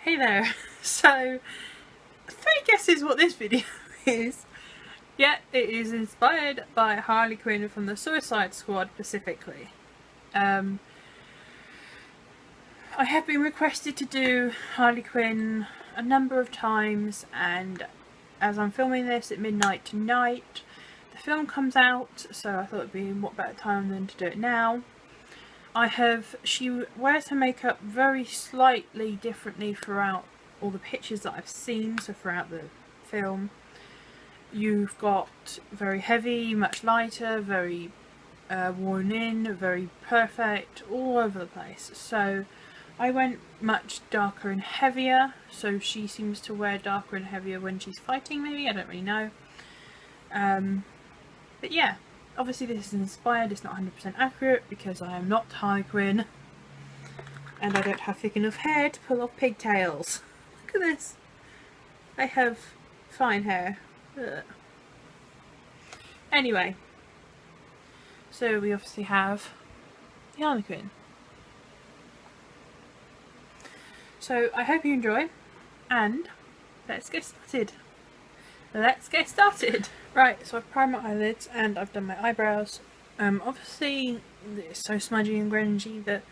Hey there. So, 3 guesses what this video is. Yeah, it is inspired by Harley Quinn from the Suicide Squad specifically. I have been requested to do Harley Quinn a number of times, and as I'm filming this at midnight tonight, the film comes out, so I thought it'd be what better time than to do it now. She wears her makeup very slightly differently throughout all the pictures that I've seen, so throughout the film. You've got very heavy, much lighter, very worn in, very perfect, all over the place. So I went much darker and heavier, so she seems to wear darker and heavier when she's fighting maybe, I don't really know. But yeah. Obviously this is inspired, it's not 100% accurate because I am not Harley Quinn and I don't have thick enough hair to pull off pigtails. Look at this. I have fine hair. Ugh. Anyway, so we obviously have the Harley Quinn. So I hope you enjoy, and let's get started. Right, so I've primed my eyelids and I've done my eyebrows. Obviously it's so smudgy and grungy that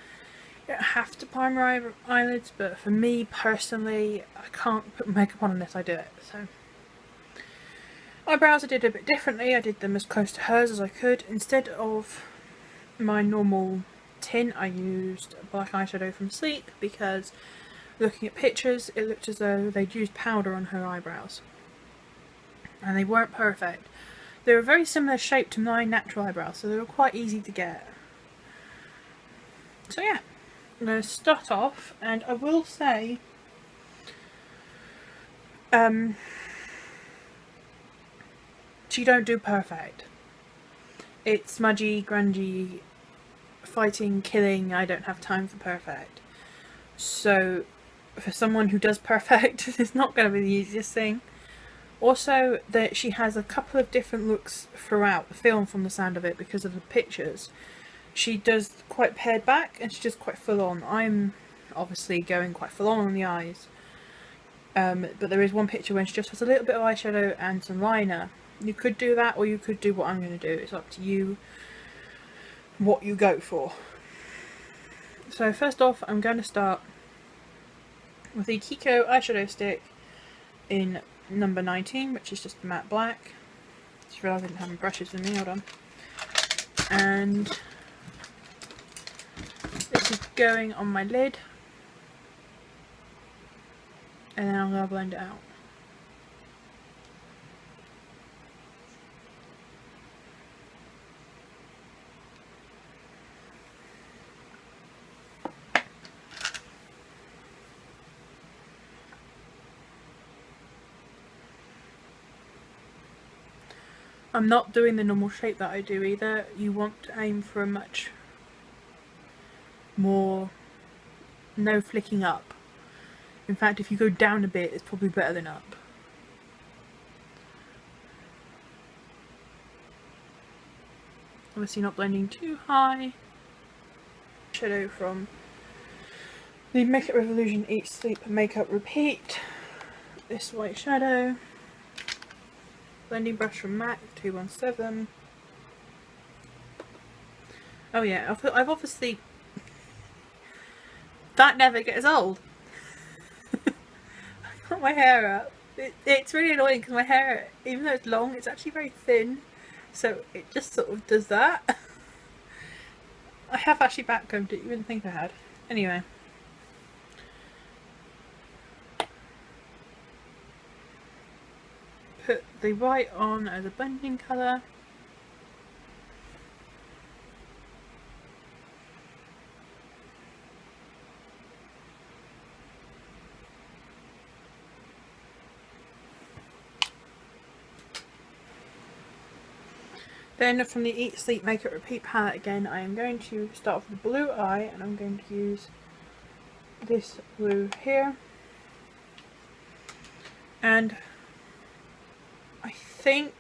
you don't have to prime your eyelids, but for me personally, I can't put makeup on unless I do it. So eyebrows I did a bit differently. I did them as close to hers as I could. Instead of my normal tint, I used black eyeshadow from Sleep because looking at pictures it looked as though they'd used powder on her eyebrows. And they weren't perfect. They were a very similar shape to my natural eyebrows, so they were quite easy to get. So yeah, I'm going to start off, and I will say she don't do perfect. It's smudgy, grungy, fighting, killing. I don't have time for perfect. So for someone who does perfect, it's not going to be the easiest thing. Also, that she has a couple of different looks throughout the film from the sound of it because of the pictures. She does quite pared back and she does quite full on. I'm obviously going quite full on the eyes. But there is one picture when she just has a little bit of eyeshadow and some liner. You could do that, or you could do what I'm going to do. It's up to you what you go for. So first off, I'm going to start with the Kiko eyeshadow stick in number 19, which is just matte black. Just realised I didn't have any brushes with me, hold on. And this is going on my lid, and then I'm going to blend it out. I'm not doing the normal shape that I do either. You want to aim for a much more no flicking up. In fact, if you go down a bit, it's probably better than up. Obviously not blending too high. Shadow from the Makeup Revolution Eat Sleep Makeup Repeat. This white shadow. Blending brush from MAC 217. Oh yeah, I've obviously... That never gets old. I got my hair up. It's really annoying because my hair, even though it's long, it's actually very thin. So it just sort of does that. I have actually backcombed it, you wouldn't think I had. Anyway. Put the white on as a blending colour. Then from the Eat Sleep Makeup Repeat palette again, I am going to start with the blue eye, and I'm going to use this blue here. And I think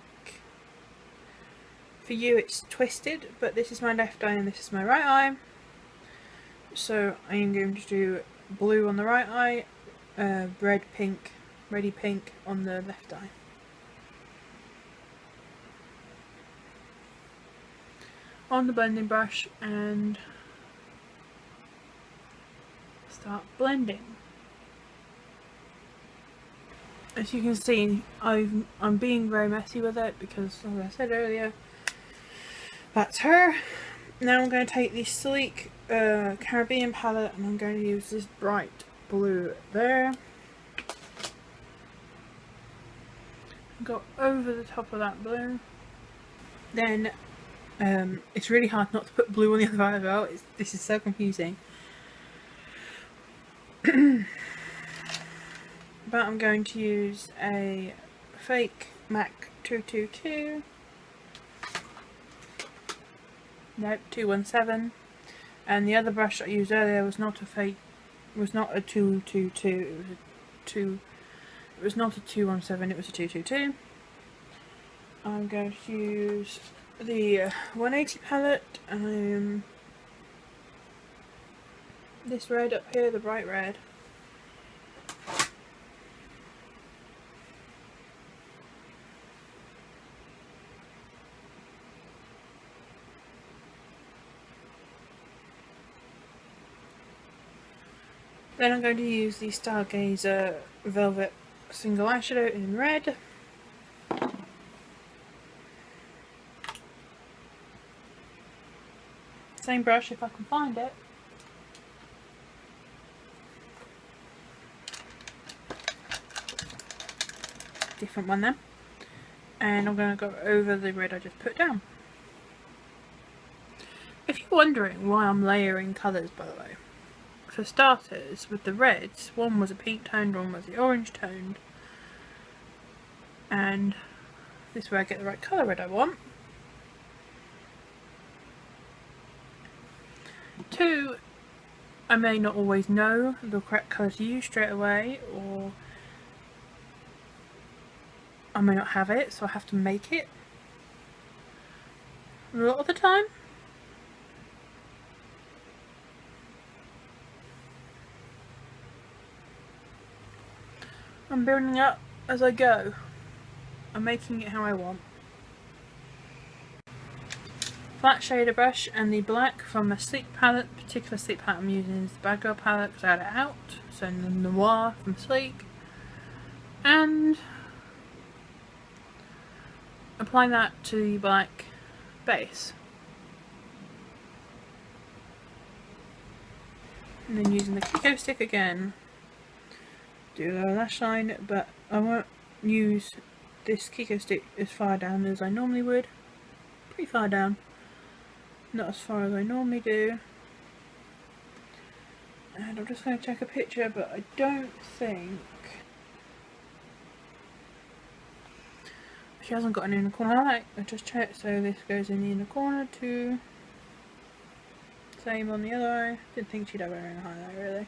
for you it's twisted, but this is my left eye and this is my right eye. So I am going to do blue on the right eye reddy pink on the left eye. On the blending brush and start blending. As you can see, I'm being very messy with it because, as I said earlier, that's her. Now I'm going to take the sleek Caribbean palette and I'm going to use this bright blue there. Go over the top of that blue. Then it's really hard not to put blue on the other eye as well. This is so confusing. But I'm going to use a fake MAC 222. Nope, 217. And the other brush I used earlier was not a 222. It was not a 217, it was a 222. I'm going to use the 180 palette. This red up here, the bright red. Then I'm going to use the Stargazer Velvet Single Eyeshadow in red. Same brush if I can find it. Different one then. And I'm going to go over the red I just put down. If you're wondering why I'm layering colours, by the way, for starters, with the reds, one was a pink toned, one was the orange toned, and this is where I get the right colour red I want. 2, I may not always know the correct colour to use straight away, or I may not have it, so I have to make it a lot of the time. I'm building up as I go. I'm making it how I want. Flat shader brush and the black from a sleek palette. Particular sleek palette I'm using is the Badgirl palette because I had it out. So the Noir from Sleek. And apply that to the black base. And then using the Kiko stick again. Do a lash line, but I won't use this Kiko stick as far down as I normally would. Pretty far down. Not as far as I normally do. And I'm just going to check a picture, but I don't think she hasn't got an inner corner highlight. I just checked, so this goes in the inner corner too. Same on the other eye. Didn't think she'd have her inner highlight really.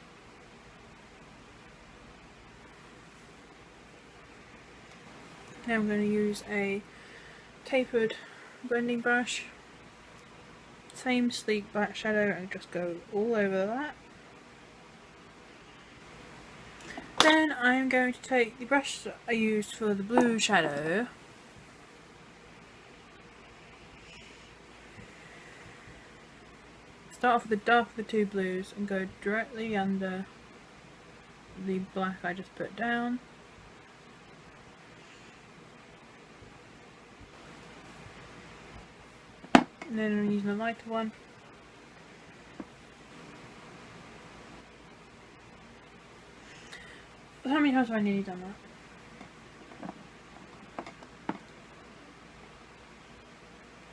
Now I'm going to use a tapered blending brush, same sleek black shadow, and just go all over that. Then I'm going to take the brush that I used for the blue shadow, start off with the dark of the two blues and go directly under the black I just put down. And then I'm using a lighter one. But how many times have I nearly done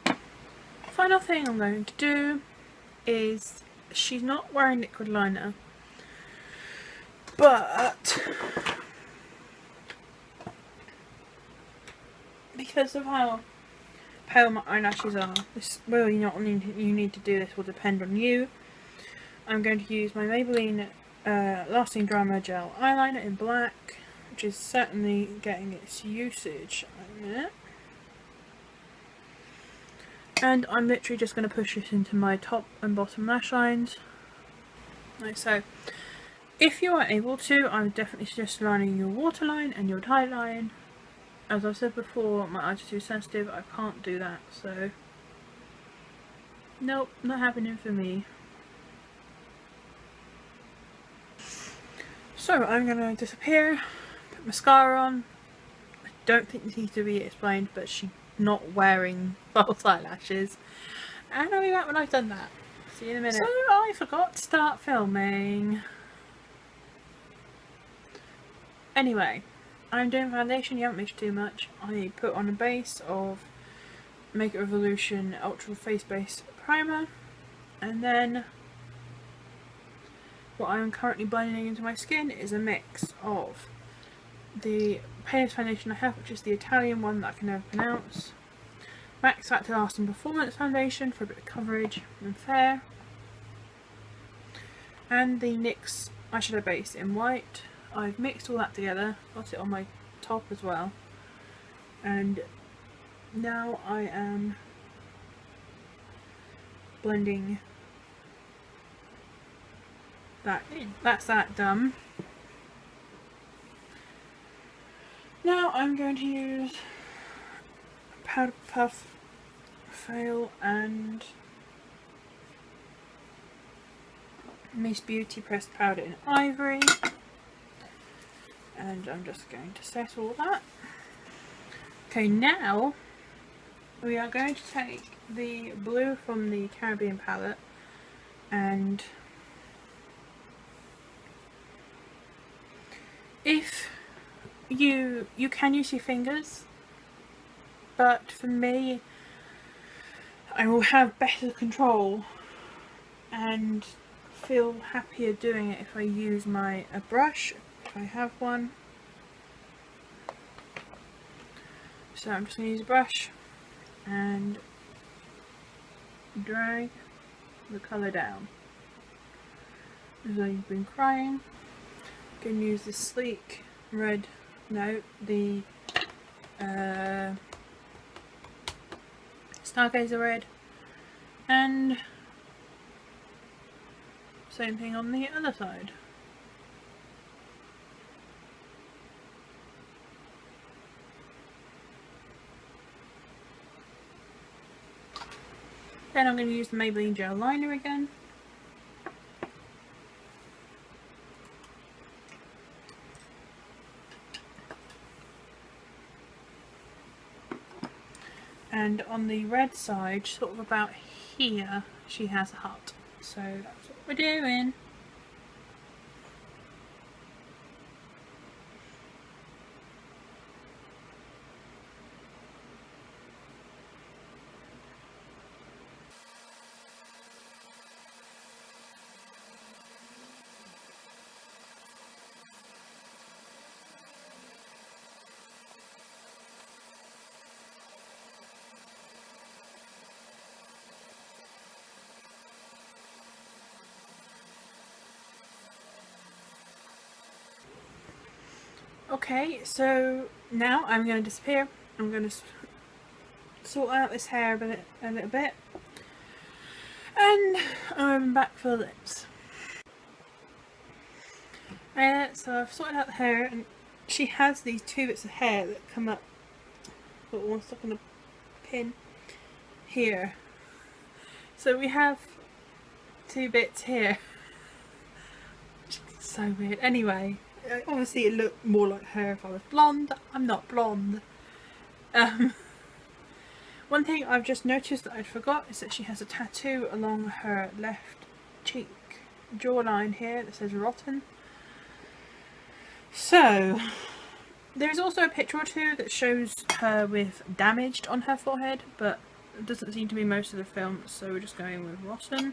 that? Final thing I'm going to do is, she's not wearing liquid liner, but because of how pale my eyelashes are, this whether you need to do this will depend on you. I'm going to use my Maybelline Lasting Drama Gel eyeliner in black, which is certainly getting its usage at the minute. And I'm literally just going to push this into my top and bottom lash lines, like so. If you are able to, I would definitely suggest lining your waterline and your tie line. As I've said before, my eyes are too sensitive, I can't do that, so nope, not happening for me. So I'm going to disappear, put mascara on. I don't think this needs to be explained, but she's not wearing false eyelashes. And I'll be back when I've done that. See you in a minute. So I forgot to start filming. Anyway, I'm doing foundation, you haven't mixed too much. I put on a base of Makeup Revolution Ultra Face Base Primer, and then what I'm currently blending into my skin is a mix of the palest foundation I have, which is the Italian one that I can never pronounce, Max Factor Lasting Performance Foundation for a bit of coverage and fair, and the NYX eyeshadow base in white. I've mixed all that together, got it on my top as well, and now I am blending that in. That's that done. Now I'm going to use Powder Puff Fail and Miss Beauty Pressed Powder in Ivory, and I'm just going to set all that. Okay, now we are going to take the blue from the Caribbean palette, and if you can use your fingers, but for me I will have better control and feel happier doing it if I use a brush, if I have one. So I'm just going to use a brush and drag the colour down as though you've been crying. I'm going to use this sleek red, no, the Stargazer red, and same thing on the other side. Then I'm going to use the Maybelline gel liner again. And on the red side, sort of about here, she has a heart. So that's what we're doing. Okay, so now I'm going to disappear. I'm going to sort out this hair a little bit, and I'm back for the lips. So I've sorted out the hair, and she has these two bits of hair that come up, got one stuck on a pin here. So we have two bits here. So weird. Anyway, obviously it looked more like her if I was blonde. I'm not blonde. One thing I've just noticed that I forgot is that she has a tattoo along her left cheek jawline here that says rotten. So there's also a picture or two that shows her with damaged on her forehead, but it doesn't seem to be most of the film, so we're just going with rotten.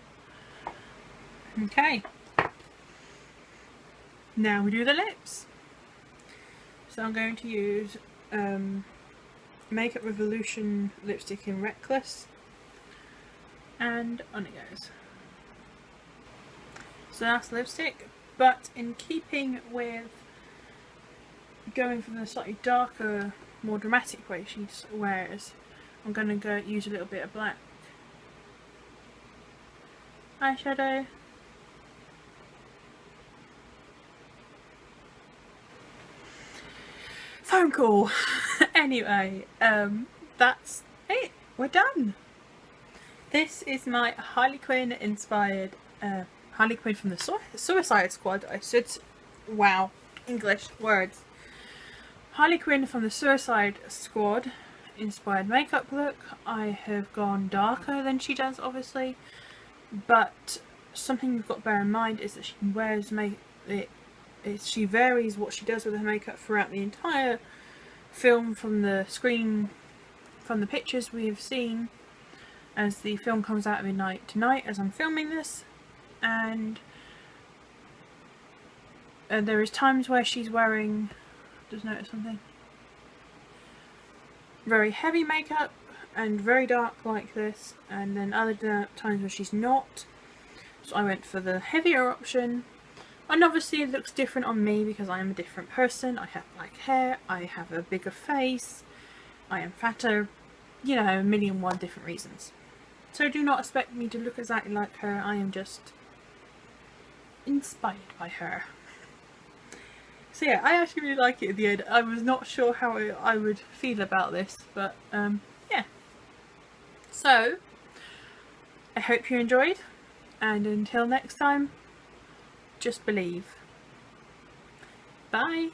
Okay. Now we do the lips. So I'm going to use Makeup Revolution lipstick in Reckless, and on it goes. So that's the lipstick, but in keeping with going for the slightly darker, more dramatic way she wears, I'm going to use a little bit of black eyeshadow. phone call. Anyway, that's it. We're done. This is my Harley Quinn inspired, Harley Quinn from the Suicide Squad. Wow, English words. Harley Quinn from the Suicide Squad inspired makeup look. I have gone darker than she does, obviously, but something you've got to bear in mind is that she wears she varies what she does with her makeup throughout the entire film, from the screen, from the pictures we have seen as the film comes out midnight tonight as I'm filming this, and there is times where she's wearing, just notice something, very heavy makeup and very dark like this, and then other times where she's not. So I went for the heavier option, and obviously it looks different on me because I am a different person. I have black hair, I have a bigger face, I am fatter, you know, a million one different reasons. So do not expect me to look exactly like her. I am just inspired by her. So yeah, I actually really like it at the end. I was not sure how I would feel about this, but yeah. So, I hope you enjoyed, and until next time, just believe. Bye!